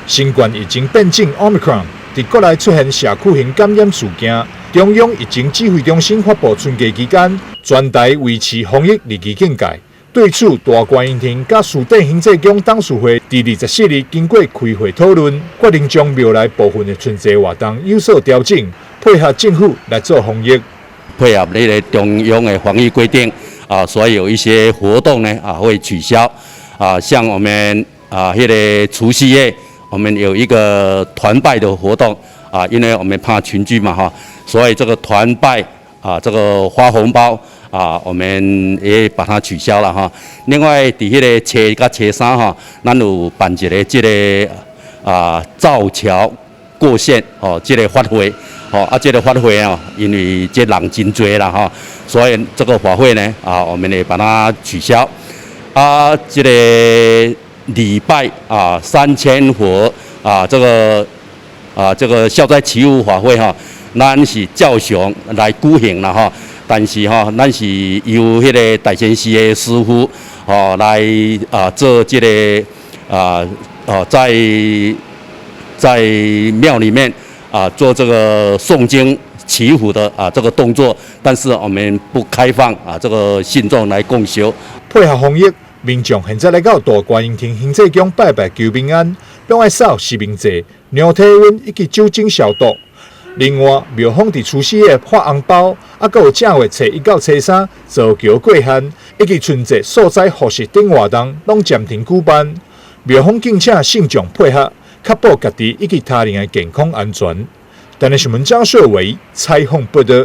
新冠疫情变种 Omicron 在国内出现社区型感染事件，中央疫情指挥中心发布春假期间全台维持防疫二级警戒。对此，大观音亭甲树顶行政宫董事会第24日经过开会讨论，决定将庙内部分的春节活动有所调整，配合政府来做防疫。配合那个中央的防疫规定所以有一些活动呢会取消像我们那个除夕夜，我们有一个团拜的活动因为我们怕群聚嘛所以这个团拜这个发红包我们也把它取消了另外，在那个初甲初三咱有办一个这个造桥过线这个法会这个法会因为这人真多啦所以这个法会呢我们也把它取消这个礼拜3000佛这个消灾祈福法会咱是照常来举行啦但是咱是由迄个大仙寺的师傅来做这个在庙里面做这个诵经祈福的这个动作，但是我们不开放这个信众来共修。配合防疫，民众现在来到大观音亭行政宫拜拜求平安，拢爱扫实名制、量体温以及酒精消毒。另外，庙方伫除夕夜发红包，还有正月初1到初3造桥过限，以及春节所在复习等活动，拢暂停举办。庙方敬请信众配合，确保家己以及他人的健康安全。但是新闻张硕伟采访报道。